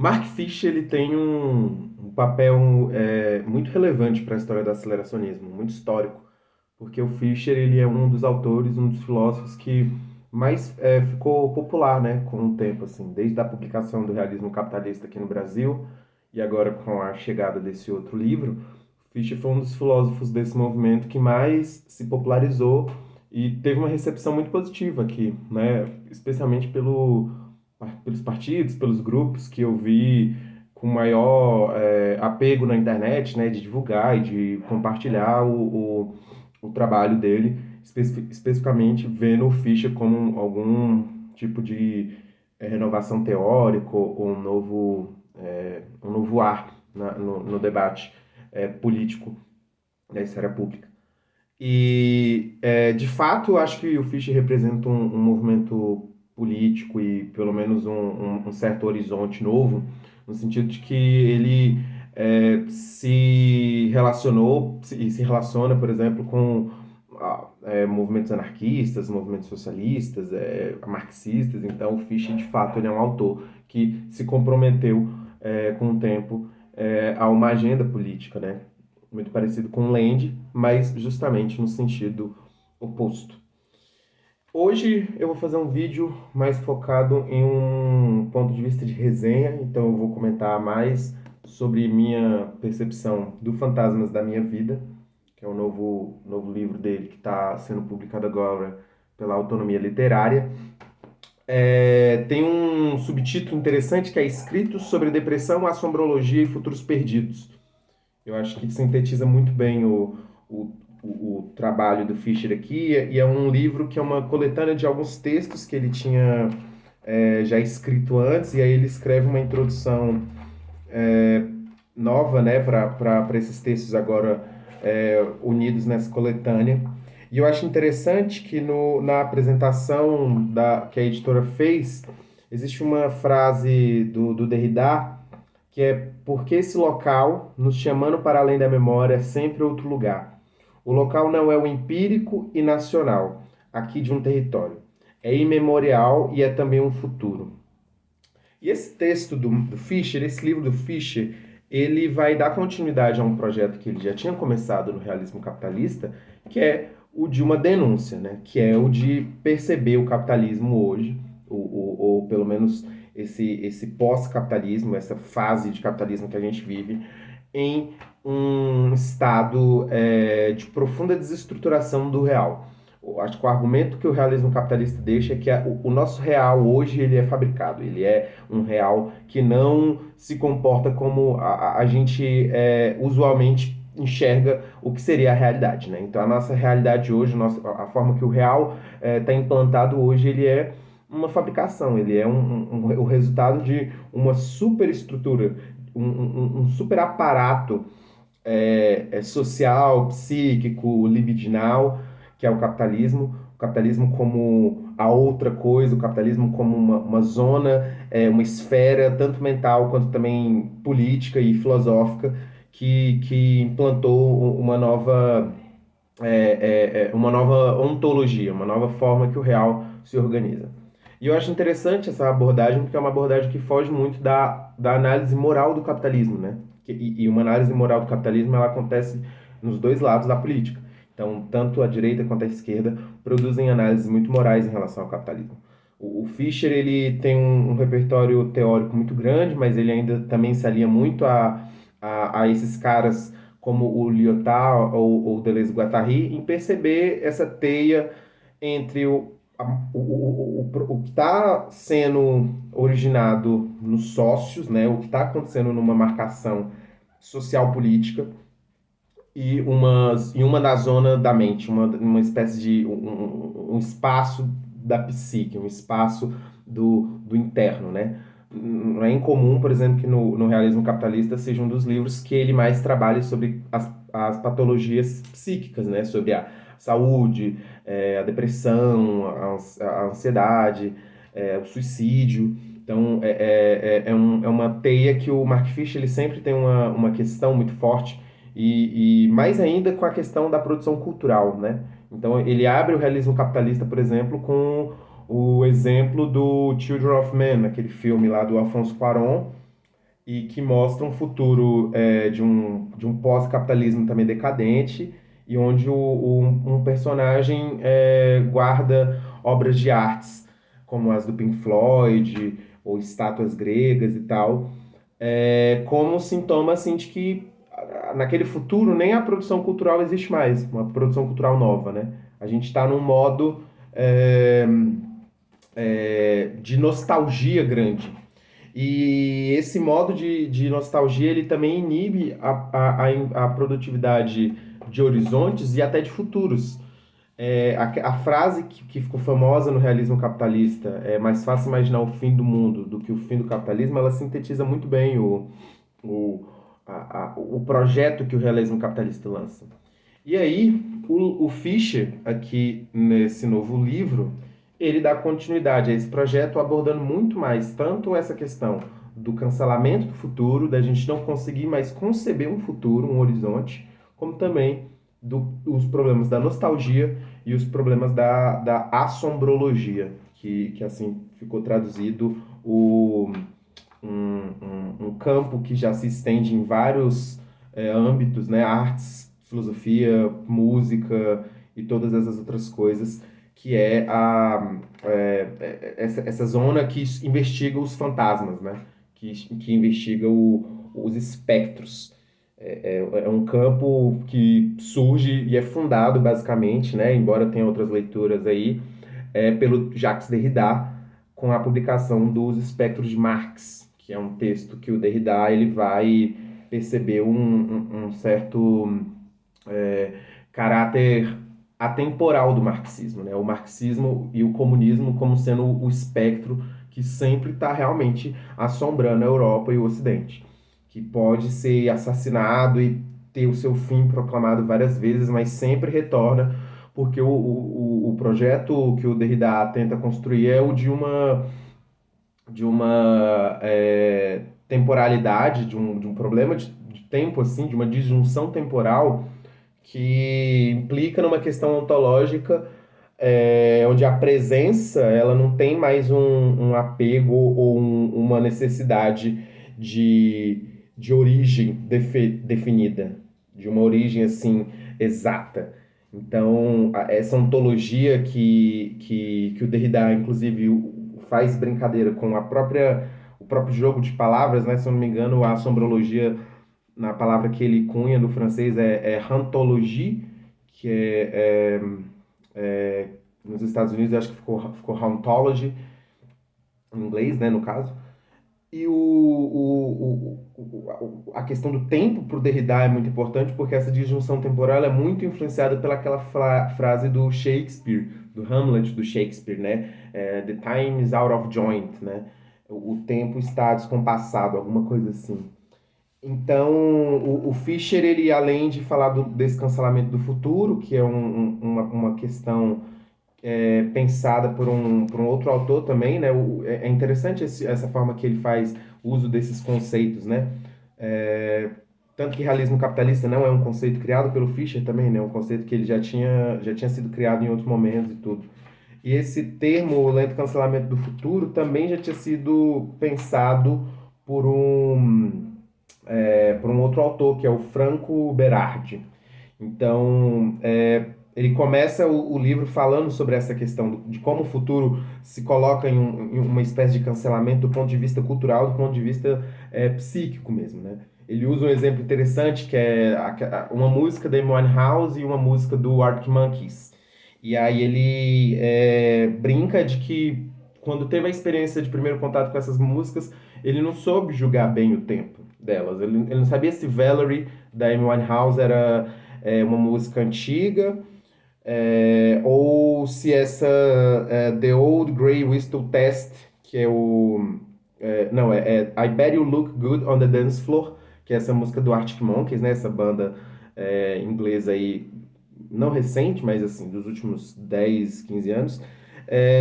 Mark Fisher ele tem um papel muito relevante para a história do aceleracionismo, muito histórico, porque o Fisher ele é um dos autores, um dos filósofos que mais ficou popular, né, com o tempo, assim, desde a publicação do Realismo Capitalista aqui no Brasil e agora com a chegada desse outro livro. Fischer foi um dos filósofos desse movimento que mais se popularizou e teve uma recepção muito positiva aqui, né? Especialmente pelos partidos, pelos grupos que eu vi com maior apego na internet, né? De divulgar e de compartilhar o trabalho dele, especificamente vendo o Fischer como algum tipo de renovação teórica ou um novo ar no debate político da esfera pública. E, de fato, eu acho que o Fischer representa um movimento político e, pelo menos, um certo horizonte novo, no sentido de que ele se relacionou e se relaciona, por exemplo, com movimentos anarquistas, movimentos socialistas, marxistas. Então, o Fischer, de fato, ele é um autor que se comprometeu com o tempo a uma agenda política, né? Muito parecido com Land, mas justamente no sentido oposto. Hoje eu vou fazer um vídeo mais focado em um ponto de vista de resenha, então eu vou comentar mais sobre minha percepção do Fantasmas da Minha Vida, que é o novo livro dele que está sendo publicado agora pela Autonomia Literária. Tem um subtítulo interessante que é Escritos sobre Depressão, Assombrologia e Futuros Perdidos. Eu acho que sintetiza muito bem o, o trabalho do Fischer aqui, e é um livro que é uma coletânea de alguns textos que ele tinha já escrito antes, e aí ele escreve uma introdução nova, né, para esses textos agora unidos nessa coletânea. E eu acho interessante que na apresentação que a editora fez, existe uma frase do Derrida que é porque esse local, nos chamando para além da memória, é sempre outro lugar. O local não é o empírico e nacional, aqui de um território. É imemorial e é também um futuro. E esse texto do Fischer, esse livro do Fischer, ele vai dar continuidade a um projeto que ele já tinha começado no realismo capitalista, que é o de uma denúncia, né? Que é o de perceber o capitalismo hoje, ou pelo menos esse pós-capitalismo, essa fase de capitalismo que a gente vive, em um estado de profunda desestruturação do real. Eu acho que o argumento que o realismo capitalista deixa é que o nosso real hoje ele é fabricado, ele é um real que não se comporta como a gente usualmente enxerga o que seria a realidade, né? Então a nossa realidade hoje, a forma que o real está implantado hoje, ele é uma fabricação, ele é o resultado de uma superestrutura, um super aparato social, psíquico, libidinal, que é o capitalismo como a outra coisa, o capitalismo como uma zona, uma esfera, tanto mental quanto também política e filosófica, que implantou uma nova ontologia, uma nova forma que o real se organiza. E eu acho interessante essa abordagem, porque é uma abordagem que foge muito da análise moral do capitalismo, né? E uma análise moral do capitalismo, ela acontece nos dois lados da política. Então, tanto a direita quanto a esquerda produzem análises muito morais em relação ao capitalismo. O Fischer, ele tem um repertório teórico muito grande, mas ele ainda também se alia muito a esses caras como o Lyotard ou Deleuze-Guattari, em perceber essa teia entre o que está sendo originado nos sócios, né, o que está acontecendo numa marcação social política e uma da zona da mente, uma espécie de um espaço da psique, um espaço do interno, né? Não é incomum, por exemplo, que no realismo capitalista seja um dos livros que ele mais trabalhe sobre as patologias psíquicas, né? Sobre a saúde, a depressão, a ansiedade, o suicídio. Então, é uma teia que o Mark Fisher ele sempre tem uma questão muito forte e mais ainda com a questão da produção cultural, né? Então ele abre o realismo capitalista, por exemplo, com o exemplo do Children of Men, aquele filme lá do Alfonso Cuarón, e que mostra um futuro de um pós-capitalismo também decadente, e onde um personagem guarda obras de artes, como as do Pink Floyd, ou estátuas gregas e tal, como sintoma assim, de que naquele futuro nem a produção cultural existe mais, uma produção cultural nova, né? A gente está num modo é, de nostalgia grande. E esse modo de nostalgia ele também inibe a produtividade de horizontes e até de futuros. A frase que ficou famosa no realismo capitalista, é mais fácil imaginar o fim do mundo do que o fim do capitalismo, ela sintetiza muito bem o, o projeto que o realismo capitalista lança. E aí, o Fischer, aqui nesse novo livro, ele dá continuidade a esse projeto, abordando muito mais tanto essa questão do cancelamento do futuro, da gente não conseguir mais conceber um futuro, um horizonte, como também os problemas da nostalgia e os problemas da assombrologia, que assim ficou traduzido um campo que já se estende em vários âmbitos, né? Artes, filosofia, música e todas essas outras coisas, que essa zona que investiga os fantasmas, né? Que investiga os espectros. É um campo que surge e é fundado, basicamente, né? Embora tenha outras leituras aí, pelo Jacques Derrida, com a publicação dos Espectros de Marx, que é um texto que o Derrida ele vai perceber um certo caráter atemporal do marxismo, né? O marxismo e o comunismo como sendo o espectro que sempre está realmente assombrando a Europa e o Ocidente, que pode ser assassinado e ter o seu fim proclamado várias vezes, mas sempre retorna, porque o projeto que o Derrida tenta construir é o de uma temporalidade, de um problema de tempo, assim, de uma disjunção temporal que implica numa questão ontológica, onde a presença ela não tem mais um apego ou uma necessidade de origem definida, de uma origem assim exata. Então, essa ontologia que o Derrida, inclusive, faz brincadeira com o próprio jogo de palavras, né? Se eu não me engano, a assombrologia na palavra que ele cunha no francês é hantologie, que nos Estados Unidos eu acho que ficou hauntology, em inglês, né, no caso. E a questão do tempo para o Derrida é muito importante, porque essa disjunção temporal é muito influenciada pelaquela frase do Shakespeare, do Hamlet do Shakespeare, né? The time is out of joint, né? O tempo está descompassado, alguma coisa assim. Então, o Fischer, ele além de falar desse cancelamento do futuro, que é uma questão pensada por um outro autor também, né? É interessante essa forma que ele faz uso desses conceitos, né? Tanto que realismo capitalista não é um conceito criado pelo Fischer também, né? É um conceito que ele já tinha sido criado em outros momentos e tudo. E esse termo, o lento cancelamento do futuro, também já tinha sido pensado por por um outro autor, que é o Franco Berardi. Então, ele começa o livro falando sobre essa questão de como o futuro se coloca em uma espécie de cancelamento do ponto de vista cultural, do ponto de vista psíquico mesmo, né? Ele usa um exemplo interessante que é uma música da Amy Winehouse e uma música do Arctic Monkeys. E aí ele brinca de que quando teve a experiência de primeiro contato com essas músicas, ele não soube julgar bem o tempo delas. Ele não sabia se Valerie, da Amy Winehouse, era uma música antiga, ou se essa The Old Grey Whistle Test, que é não, I Bet You Look Good on the Dance Floor, que é essa música do Arctic Monkeys, né? Essa banda inglesa aí, não recente, mas assim, dos últimos 10, 15 anos,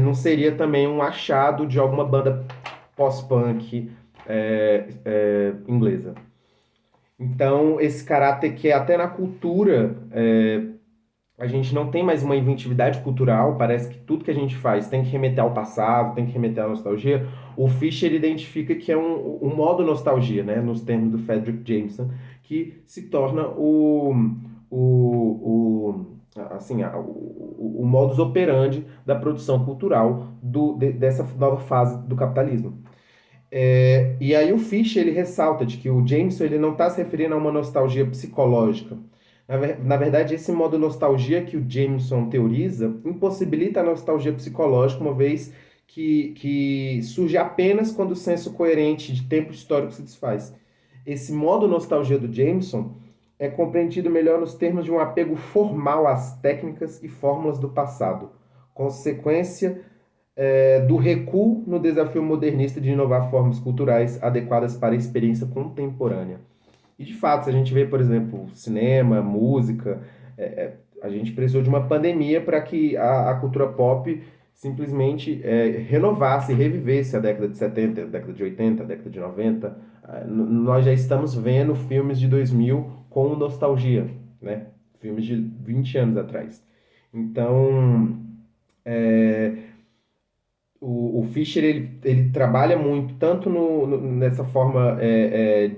não seria também um achado de alguma banda pós-punk inglesa. Então, esse caráter que até na cultura a gente não tem mais uma inventividade cultural, parece que tudo que a gente faz tem que remeter ao passado, tem que remeter à nostalgia. O Fischer identifica que é um modo nostalgia, né, nos termos do Fredric Jameson, que se torna assim, o modus operandi da produção cultural dessa nova fase do capitalismo. E aí o Fischer ele ressalta de que o Jameson ele não está se referindo a uma nostalgia psicológica. Na verdade, esse modo nostalgia que o Jameson teoriza impossibilita a nostalgia psicológica, uma vez que surge apenas quando o senso coerente de tempo histórico se desfaz. Esse modo nostalgia do Jameson é compreendido melhor nos termos de um apego formal às técnicas e fórmulas do passado, consequência do recuo no desafio modernista de inovar formas culturais adequadas para a experiência contemporânea. E de fato, se a gente vê, por exemplo, cinema, música, a gente precisou de uma pandemia para que a cultura pop simplesmente renovasse, revivesse a década de 70, a década de 80, a década de 90. Nós já estamos vendo filmes de 2000 com nostalgia, né? Filmes de 20 anos atrás. Então, o Fischer ele trabalha muito tanto nessa forma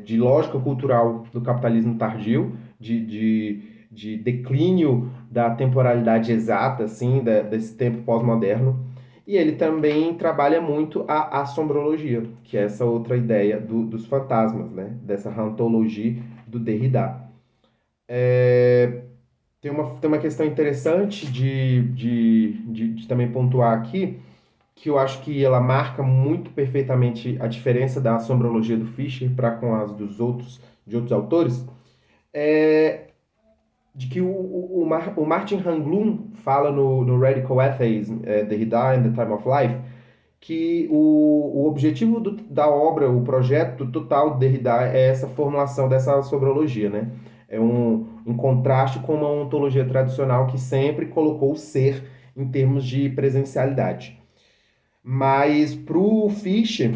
de lógica cultural do capitalismo tardio, de declínio da temporalidade exata, assim, desse tempo pós-moderno, e ele também trabalha muito a assombrologia, que é essa outra ideia dos fantasmas, né? Dessa hantologia do Derrida. Tem uma questão interessante de também pontuar aqui, que eu acho que ela marca muito perfeitamente a diferença da assombrologia do Fischer para com as de outros autores, é de que o Martin Hanglund fala no Radical Atheism, Derrida and the Time of Life, que o objetivo da obra, o projeto total de Derrida é essa formulação dessa sobrologia, né? É um contraste com uma ontologia tradicional que sempre colocou o ser em termos de presencialidade. Mas para o Fischer,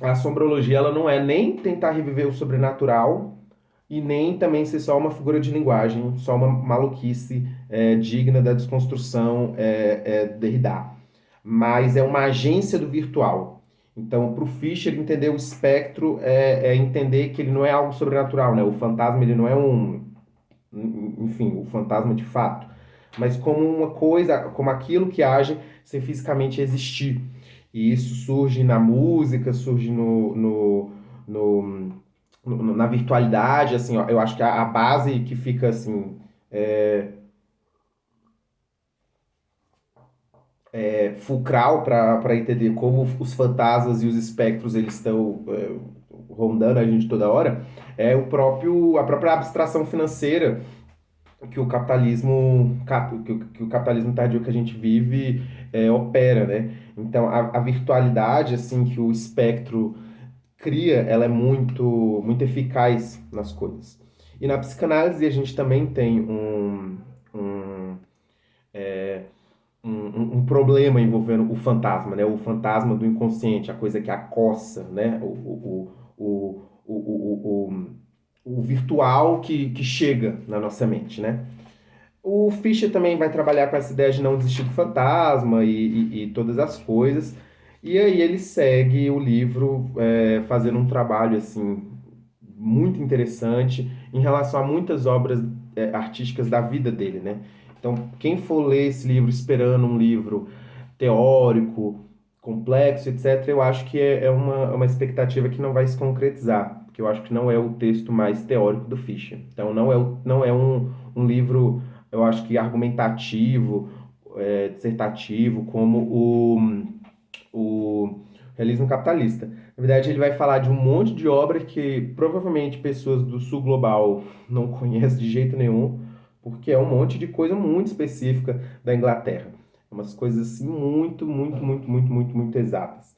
a sombrologia ela não é nem tentar reviver o sobrenatural e nem também ser só uma figura de linguagem, só uma maluquice digna da desconstrução Derrida, mas é uma agência do virtual. Então, para o Fischer, entender o espectro é entender que ele não é algo sobrenatural, né? O fantasma ele não é enfim, o fantasma de fato, mas como uma coisa, como aquilo que age sem fisicamente existir. E isso surge na música, surge na virtualidade, assim, ó, eu acho que a base que fica assim fulcral para entender como os fantasmas e os espectros eles estão rondando a gente toda hora é a própria abstração financeira que o capitalismo que o capitalismo tardio que a gente vive opera, né? Então a virtualidade assim que o espectro cria, ela é muito eficaz nas coisas. E na psicanálise a gente também tem um, um problema envolvendo o fantasma, né? O fantasma do inconsciente, a coisa que acossa, né? O virtual que chega na nossa mente, né? O Fischer também vai trabalhar com essa ideia de não desistir do fantasma e todas as coisas. E aí ele segue o livro fazendo um trabalho assim muito interessante em relação a muitas obras artísticas da vida dele, né? Então, quem for ler esse livro esperando um livro teórico, complexo, etc., eu acho que é uma expectativa que não vai se concretizar, porque eu acho que não é o texto mais teórico do Fischer. Então, não é um livro, eu acho que argumentativo, dissertativo, como o realismo capitalista. Na verdade, ele vai falar de um monte de obra que provavelmente pessoas do sul global não conhecem de jeito nenhum, porque é um monte de coisa muito específica da Inglaterra. Umas coisas assim muito exatas.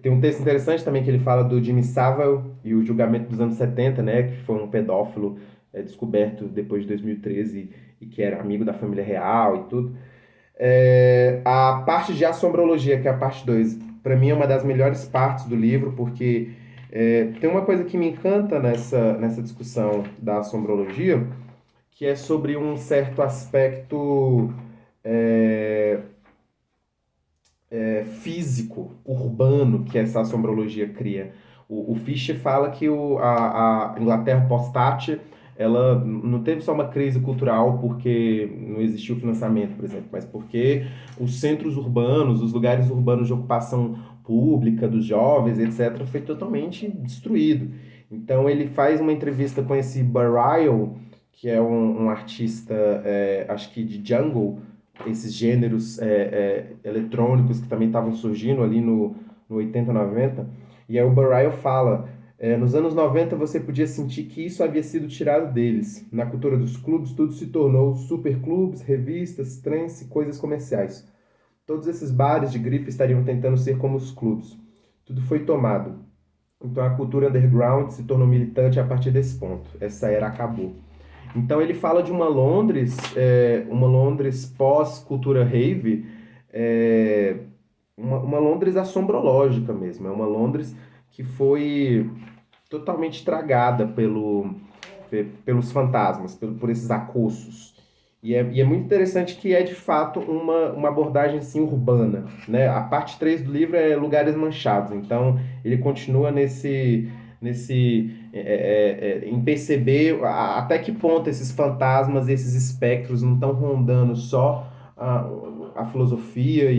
Tem um texto interessante também que ele fala do Jimmy Savile e o julgamento dos anos 70, né, que foi um pedófilo descoberto depois de 2013 e que era amigo da família real e tudo. A parte de assombrologia, que é a parte 2 para mim é uma das melhores partes do livro, porque tem uma coisa que me encanta nessa discussão da assombrologia, que é sobre um certo aspecto é, físico, urbano, que essa assombrologia cria. O Fischer fala que a Inglaterra pós-Thatcher, ela não teve só uma crise cultural porque não existiu financiamento, por exemplo, mas porque os centros urbanos, os lugares urbanos de ocupação pública dos jovens, etc., foi totalmente destruído. Então ele faz uma entrevista com esse Burrell, que é um artista, acho que de jungle, esses gêneros eletrônicos que também estavam surgindo ali no 80, 90. E aí o Burrell fala, nos anos 90 você podia sentir que isso havia sido tirado deles. Na cultura dos clubes tudo se tornou superclubes, revistas, trance, coisas comerciais. Todos esses bares de grife estariam tentando ser como os clubes. Tudo foi tomado. Então a cultura underground se tornou militante a partir desse ponto. Essa era acabou. Então ele fala de uma Londres pós-cultura rave, é, uma Londres assombrológica mesmo, é uma Londres que foi totalmente estragada pelos fantasmas, por esses acossos. E é muito interessante que é de fato uma abordagem assim, urbana. Né? A parte 3 do livro é Lugares Manchados, então ele continua em perceber até que ponto esses fantasmas, esses espectros não estão rondando só a filosofia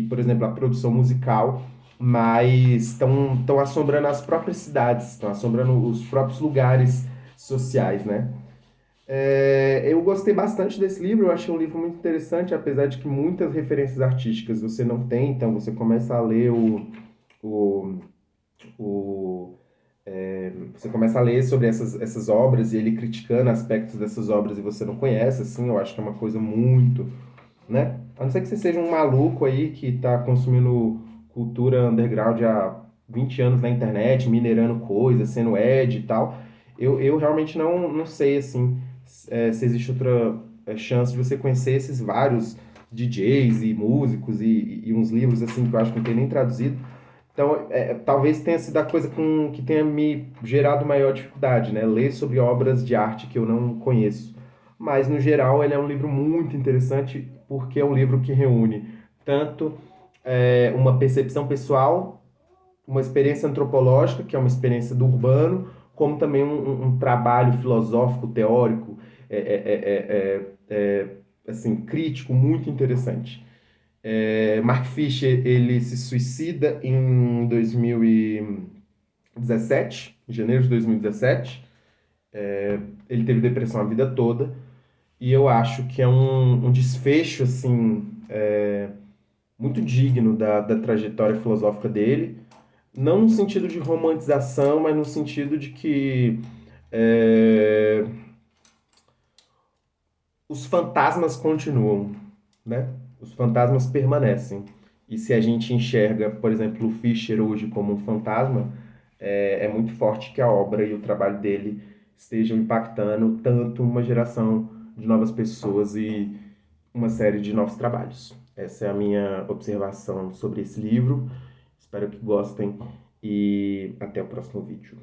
por exemplo, a produção musical, mas estão assombrando as próprias cidades, estão assombrando os próprios lugares sociais, né? Eu gostei bastante desse livro, eu achei um livro muito interessante, apesar de que muitas referências artísticas você não tem, então você começa a ler o, o você começa a ler sobre essas obras e ele criticando aspectos dessas obras e você não conhece, assim, eu acho que é uma coisa muito, né? A não ser que você seja um maluco aí que está consumindo cultura underground há 20 anos na internet, minerando coisas, sendo Ed e tal. Eu realmente não sei, assim, se existe outra chance de você conhecer esses vários DJs e músicos e uns livros, assim, que eu acho que não tem nem traduzido. Então, talvez tenha sido a coisa que tenha me gerado maior dificuldade, né? Ler sobre obras de arte que eu não conheço. Mas, no geral, ele é um livro muito interessante porque é um livro que reúne tanto uma percepção pessoal, uma experiência antropológica, que é uma experiência do urbano, como também um trabalho filosófico, teórico, assim, crítico, muito interessante. Mark Fisher, ele se suicida em 2017, em janeiro de 2017. Ele teve depressão a vida toda. E eu acho que é um desfecho, assim, muito digno da trajetória filosófica dele. Não no sentido de romantização, mas no sentido de que é, os fantasmas continuam, né? Os fantasmas permanecem. E se a gente enxerga, por exemplo, o Fischer hoje como um fantasma, é muito forte que a obra e o trabalho dele estejam impactando tanto uma geração de novas pessoas e uma série de novos trabalhos. Essa é a minha observação sobre esse livro. Espero que gostem e até o próximo vídeo.